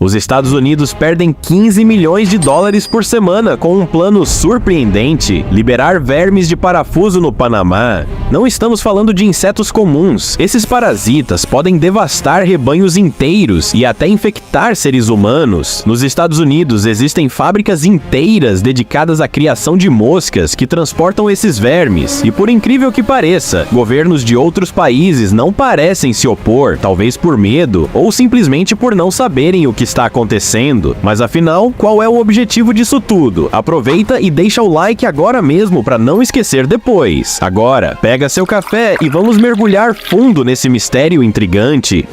Os Estados Unidos perdem 15 milhões de dólares por semana com um plano surpreendente: liberar vermes de parafuso no Panamá. Não estamos falando de insetos comuns. Esses parasitas podem devastar rebanhos inteiros e até infectar seres humanos. Nos Estados Unidos existem fábricas inteiras dedicadas à criação de moscas que transportam esses vermes. E por incrível que pareça, governos de outros países não parecem se opor, talvez por medo ou simplesmente por não saberem o que está acontecendo. Mas afinal, qual é o objetivo disso tudo? Aproveita e deixa o like agora mesmo para não esquecer depois. Agora, pega seu café e vamos mergulhar fundo nesse mistério intrigante.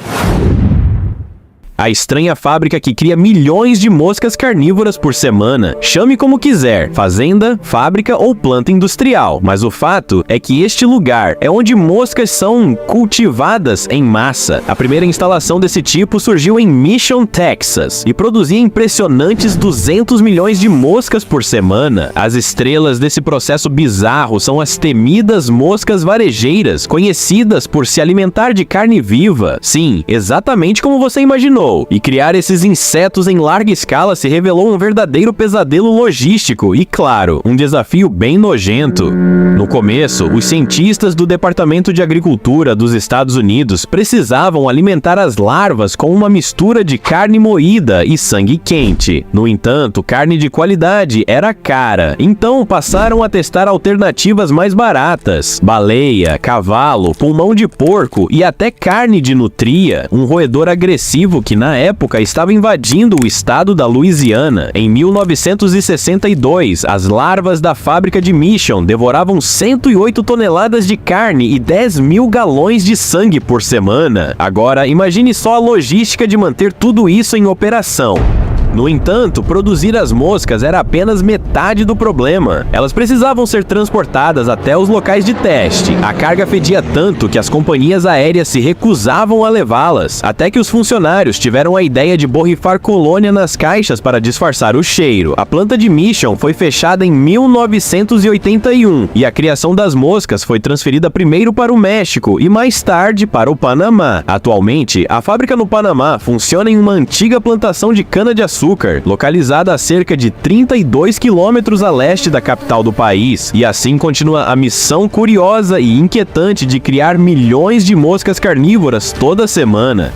A estranha fábrica que cria milhões de moscas carnívoras por semana. Chame como quiser, fazenda, fábrica ou planta industrial. Mas o fato é que este lugar é onde moscas são cultivadas em massa. A primeira instalação desse tipo surgiu em Mission, Texas, e produzia impressionantes 200 milhões de moscas por semana. As estrelas desse processo bizarro são as temidas moscas varejeiras, conhecidas por se alimentar de carne viva. Sim, exatamente como você imaginou. E criar esses insetos em larga escala se revelou um verdadeiro pesadelo logístico e, claro, um desafio bem nojento. No começo, os cientistas do Departamento de Agricultura dos Estados Unidos precisavam alimentar as larvas com uma mistura de carne moída e sangue quente. No entanto, carne de qualidade era cara, então passaram a testar alternativas mais baratas: baleia, cavalo, pulmão de porco e até carne de nutria, um roedor agressivo que na época estava invadindo o estado da Louisiana. Em 1962, as larvas da fábrica de Mission devoravam 108 toneladas de carne e 10 mil galões de sangue por semana. Agora, imagine só a logística de manter tudo isso em operação. No entanto, produzir as moscas era apenas metade do problema. Elas precisavam ser transportadas até os locais de teste. A carga fedia tanto que as companhias aéreas se recusavam a levá-las, até que os funcionários tiveram a ideia de borrifar colônia nas caixas para disfarçar o cheiro. A planta de Mission foi fechada em 1981 e a criação das moscas foi transferida primeiro para o México e mais tarde para o Panamá. Atualmente, a fábrica no Panamá funciona em uma antiga plantação de cana-de-açúcar, localizada a cerca de 32 quilômetros a leste da capital do país, e assim continua a missão curiosa e inquietante de criar milhões de moscas carnívoras toda semana.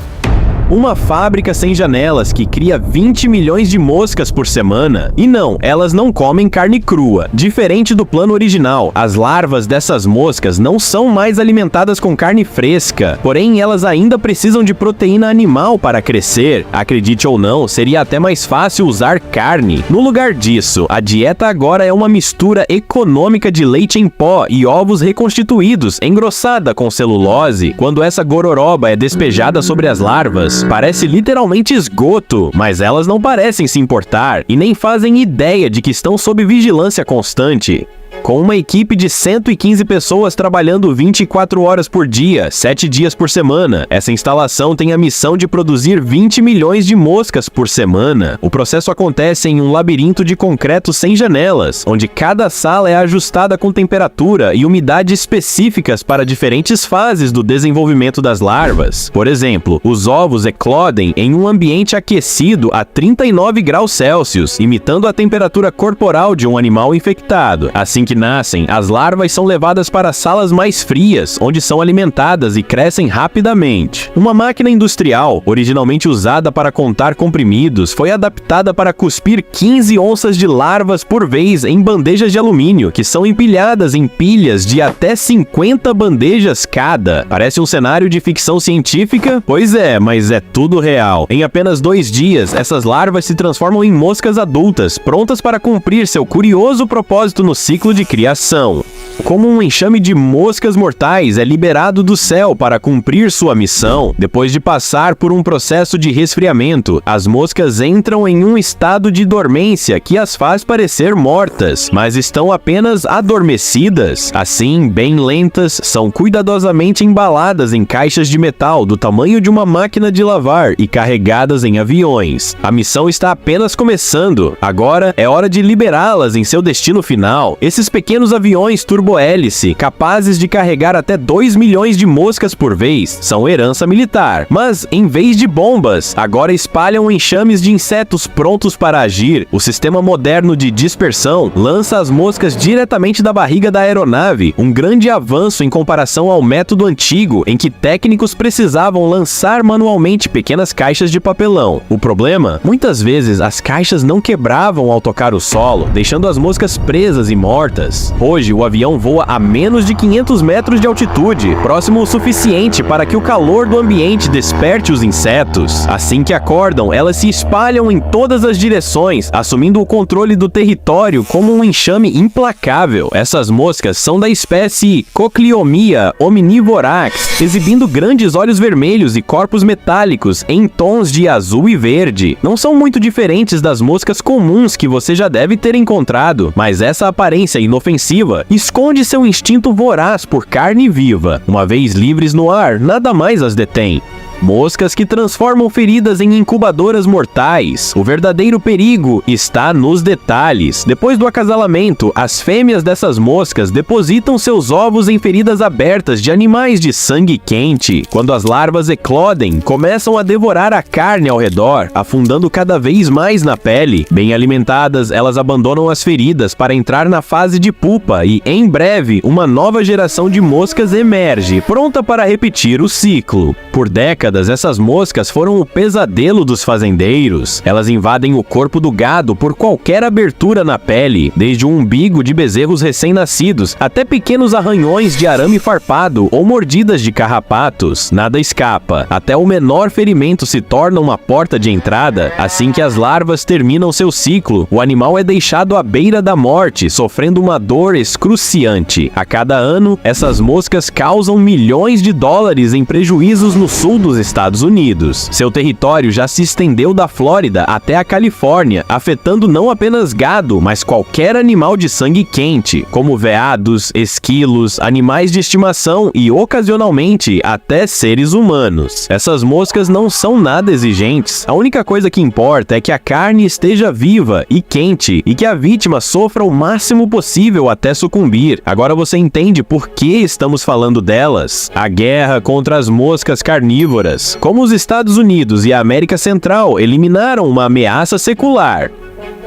Uma fábrica sem janelas que cria 20 milhões de moscas por semana. E não, elas não comem carne crua. Diferente do plano original, as larvas dessas moscas não são mais alimentadas com carne fresca. Porém, elas ainda precisam de proteína animal para crescer. Acredite ou não, seria até mais fácil usar carne. No lugar disso, a dieta agora é uma mistura econômica de leite em pó e ovos reconstituídos, engrossada com celulose. Quando essa gororoba é despejada sobre as larvas, parece literalmente esgoto, mas elas não parecem se importar e nem fazem ideia de que estão sob vigilância constante. Com uma equipe de 115 pessoas trabalhando 24 horas por dia, 7 dias por semana, essa instalação tem a missão de produzir 20 milhões de moscas por semana. O processo acontece em um labirinto de concreto sem janelas, onde cada sala é ajustada com temperatura e umidade específicas para diferentes fases do desenvolvimento das larvas. Por exemplo, os ovos eclodem em um ambiente aquecido a 39 graus Celsius, imitando a temperatura corporal de um animal infectado. Assim que nascem, as larvas são levadas para salas mais frias, onde são alimentadas e crescem rapidamente. Uma máquina industrial, originalmente usada para contar comprimidos, foi adaptada para cuspir 15 onças de larvas por vez em bandejas de alumínio, que são empilhadas em pilhas de até 50 bandejas cada. Parece um cenário de ficção científica? Pois é, mas é tudo real. Em apenas 2 dias, essas larvas se transformam em moscas adultas, prontas para cumprir seu curioso propósito no ciclo de criação. Como um enxame de moscas mortais é liberado do céu para cumprir sua missão, depois de passar por um processo de resfriamento, as moscas entram em um estado de dormência que as faz parecer mortas, mas estão apenas adormecidas. Assim, bem lentas, são cuidadosamente embaladas em caixas de metal do tamanho de uma máquina de lavar e carregadas em aviões. A missão está apenas começando. Agora é hora de liberá-las em seu destino final. Esses pequenos aviões turbo turbohélice, capazes de carregar até 2 milhões de moscas por vez, são herança militar. Mas, em vez de bombas, agora espalham enxames de insetos prontos para agir. O sistema moderno de dispersão lança as moscas diretamente da barriga da aeronave, um grande avanço em comparação ao método antigo, em que técnicos precisavam lançar manualmente pequenas caixas de papelão. O problema? Muitas vezes as caixas não quebravam ao tocar o solo, deixando as moscas presas e mortas. Hoje, o avião voa a menos de 500 metros de altitude, próximo o suficiente para que o calor do ambiente desperte os insetos. Assim que acordam, elas se espalham em todas as direções, assumindo o controle do território como um enxame implacável. Essas moscas são da espécie Cochleomia omnivorax, exibindo grandes olhos vermelhos e corpos metálicos em tons de azul e verde. Não são muito diferentes das moscas comuns que você já deve ter encontrado, mas essa aparência inofensiva esconde seu instinto voraz por carne viva. Uma vez livres no ar, nada mais as detém. Moscas que transformam feridas em incubadoras mortais. O verdadeiro perigo está nos detalhes. Depois do acasalamento, as fêmeas dessas moscas depositam seus ovos em feridas abertas de animais de sangue quente. Quando as larvas eclodem, começam a devorar a carne ao redor, afundando cada vez mais na pele. Bem alimentadas, elas abandonam as feridas para entrar na fase de pupa e, em breve, uma nova geração de moscas emerge, pronta para repetir o ciclo. Por décadas, essas moscas foram o pesadelo dos fazendeiros. Elas invadem o corpo do gado por qualquer abertura na pele, desde o umbigo de bezerros recém-nascidos até pequenos arranhões de arame farpado ou mordidas de carrapatos. Nada escapa. Até o menor ferimento se torna uma porta de entrada. Assim que as larvas terminam seu ciclo, o animal é deixado à beira da morte, sofrendo uma dor excruciante. A cada ano, essas moscas causam milhões de dólares em prejuízos no sul dos Estados Unidos. Seu território já se estendeu da Flórida até a Califórnia, afetando não apenas gado, mas qualquer animal de sangue quente, como veados, esquilos, animais de estimação e, ocasionalmente, até seres humanos. Essas moscas não são nada exigentes. A única coisa que importa é que a carne esteja viva e quente e que a vítima sofra o máximo possível até sucumbir. Agora você entende por que estamos falando delas? A guerra contra as moscas carnívoras. Como os Estados Unidos e a América Central eliminaram uma ameaça secular.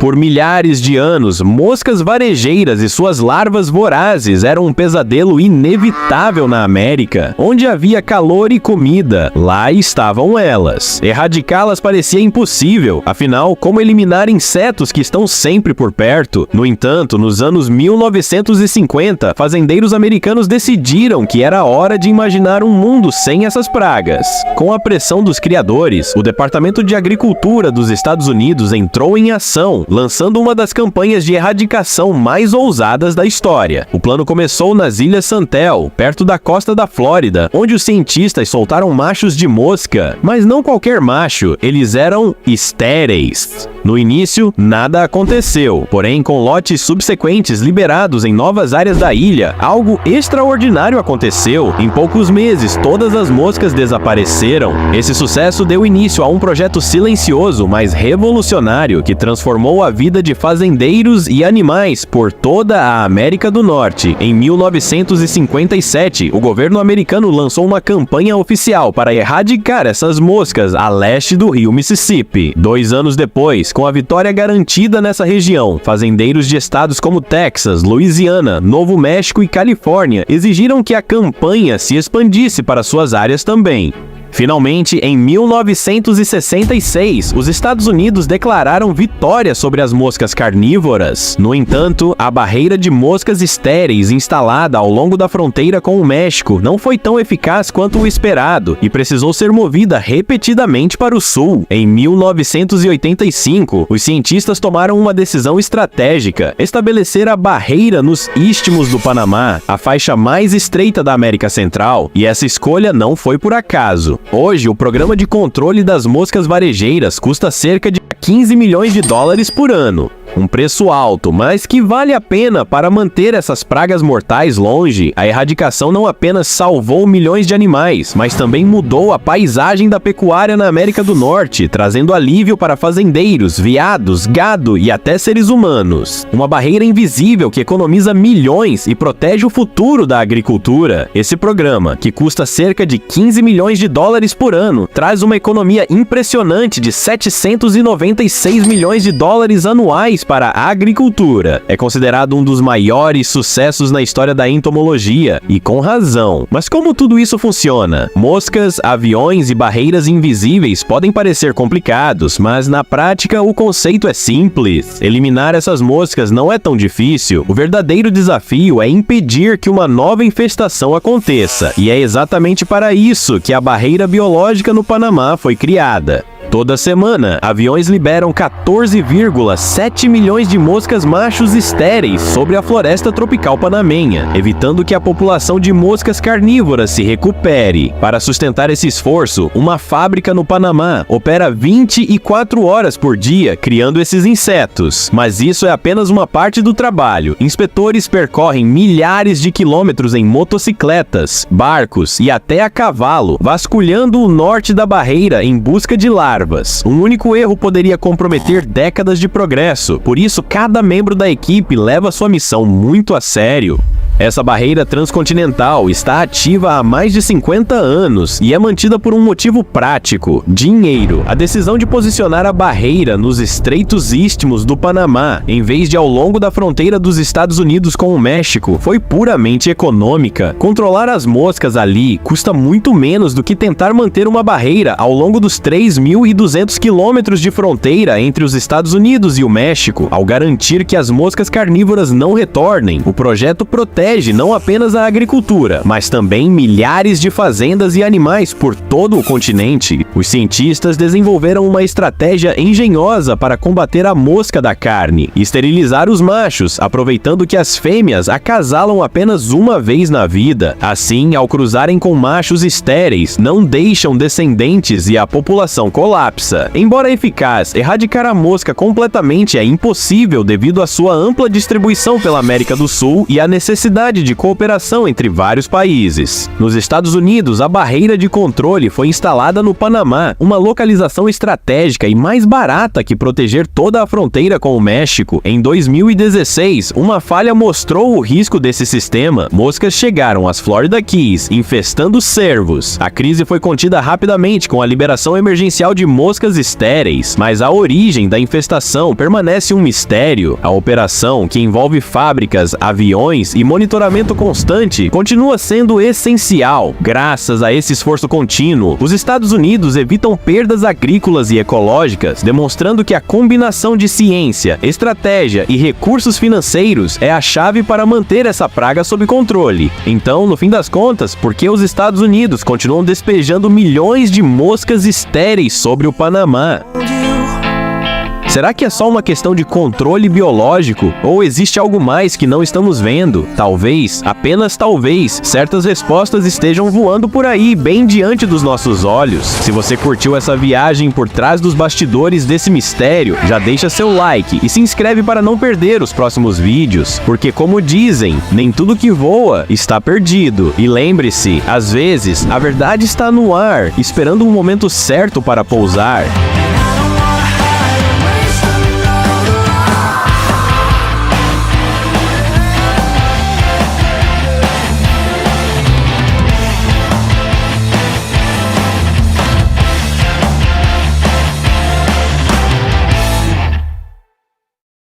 Por milhares de anos, moscas varejeiras e suas larvas vorazes eram um pesadelo inevitável na América. Onde havia calor e comida, lá estavam elas. Erradicá-las parecia impossível, afinal, como eliminar insetos que estão sempre por perto? No entanto, nos anos 1950, fazendeiros americanos decidiram que era hora de imaginar um mundo sem essas pragas. Com a pressão dos criadores, o Departamento de Agricultura dos Estados Unidos entrou em ação, lançando uma das campanhas de erradicação mais ousadas da história. O plano começou nas Ilhas Santel, perto da costa da Flórida, onde os cientistas soltaram machos de mosca, mas não qualquer macho, eles eram estéreis. No início, nada aconteceu, porém com lotes subsequentes liberados em novas áreas da ilha, algo extraordinário aconteceu. Em poucos meses, todas as moscas desapareceram. Esse sucesso deu início a um projeto silencioso, mas revolucionário, que transformou a vida de fazendeiros e animais por toda a América do Norte. Em 1957, o governo americano lançou uma campanha oficial para erradicar essas moscas a leste do rio Mississippi. 2 anos depois, com a vitória garantida nessa região, fazendeiros de estados como Texas, Louisiana, Novo México e Califórnia exigiram que a campanha se expandisse para suas áreas também. Finalmente, em 1966, os Estados Unidos declararam vitória sobre as moscas carnívoras. No entanto, a barreira de moscas estéreis instalada ao longo da fronteira com o México não foi tão eficaz quanto o esperado e precisou ser movida repetidamente para o sul. Em 1985, os cientistas tomaram uma decisão estratégica: estabelecer a barreira nos istmos do Panamá, a faixa mais estreita da América Central, e essa escolha não foi por acaso. Hoje, o programa de controle das moscas varejeiras custa cerca de 15 milhões de dólares por ano. Um preço alto, mas que vale a pena para manter essas pragas mortais longe. A erradicação não apenas salvou milhões de animais, mas também mudou a paisagem da pecuária na América do Norte, trazendo alívio para fazendeiros, veados, gado e até seres humanos. Uma barreira invisível que economiza milhões e protege o futuro da agricultura. Esse programa, que custa cerca de 15 milhões de dólares por ano, traz uma economia impressionante de 796 milhões de dólares anuais para a agricultura. É considerado um dos maiores sucessos na história da entomologia, e com razão. Mas como tudo isso funciona? Moscas, aviões e barreiras invisíveis podem parecer complicados, mas na prática o conceito é simples. Eliminar essas moscas não é tão difícil. O verdadeiro desafio é impedir que uma nova infestação aconteça, e é exatamente para isso que a barreira biológica no Panamá foi criada. Toda semana, aviões liberam 14,7 milhões de moscas machos estéreis sobre a floresta tropical panamenha, evitando que a população de moscas carnívoras se recupere. Para sustentar esse esforço, uma fábrica no Panamá opera 24 horas por dia criando esses insetos. Mas isso é apenas uma parte do trabalho. Inspetores percorrem milhares de quilômetros em motocicletas, barcos e até a cavalo, vasculhando o norte da barreira em busca de larvas. Um único erro poderia comprometer décadas de progresso, por isso cada membro da equipe leva sua missão muito a sério. Essa barreira transcontinental está ativa há mais de 50 anos e é mantida por um motivo prático: dinheiro. A decisão de posicionar a barreira nos estreitos istmos do Panamá, em vez de ao longo da fronteira dos Estados Unidos com o México, foi puramente econômica. Controlar as moscas ali custa muito menos do que tentar manter uma barreira ao longo dos 3.200 quilômetros de fronteira entre os Estados Unidos e o México. Ao garantir que as moscas carnívoras não retornem, o projeto protege não apenas a agricultura, mas também milhares de fazendas e animais por todo o continente. Os cientistas desenvolveram uma estratégia engenhosa para combater a mosca da carne: esterilizar os machos, aproveitando que as fêmeas acasalam apenas uma vez na vida. Assim, ao cruzarem com machos estéreis, não deixam descendentes e a população colapsa. Embora eficaz, erradicar a mosca completamente é impossível devido à sua ampla distribuição pela América do Sul e à necessidade de cooperação entre vários países. Nos Estados Unidos, a barreira de controle foi instalada no Panamá, uma localização estratégica e mais barata que proteger toda a fronteira com o México. Em 2016, uma falha mostrou o risco desse sistema. Moscas chegaram às Florida Keys, infestando cervos. A crise foi contida rapidamente com a liberação emergencial de moscas estéreis, mas a origem da infestação permanece um mistério. A operação, que envolve fábricas, aviões e monitoramento constante, continua sendo essencial. Graças a esse esforço contínuo, os Estados Unidos evitam perdas agrícolas e ecológicas, demonstrando que a combinação de ciência, estratégia e recursos financeiros é a chave para manter essa praga sob controle. Então, no fim das contas, por que os Estados Unidos continuam despejando milhões de moscas estéreis sobre o Panamá? Será que é só uma questão de controle biológico? Ou existe algo mais que não estamos vendo? Talvez, apenas talvez, certas respostas estejam voando por aí, bem diante dos nossos olhos. Se você curtiu essa viagem por trás dos bastidores desse mistério, já deixa seu like e se inscreve para não perder os próximos vídeos. Porque, como dizem, nem tudo que voa está perdido. E lembre-se, às vezes, a verdade está no ar, esperando um momento certo para pousar.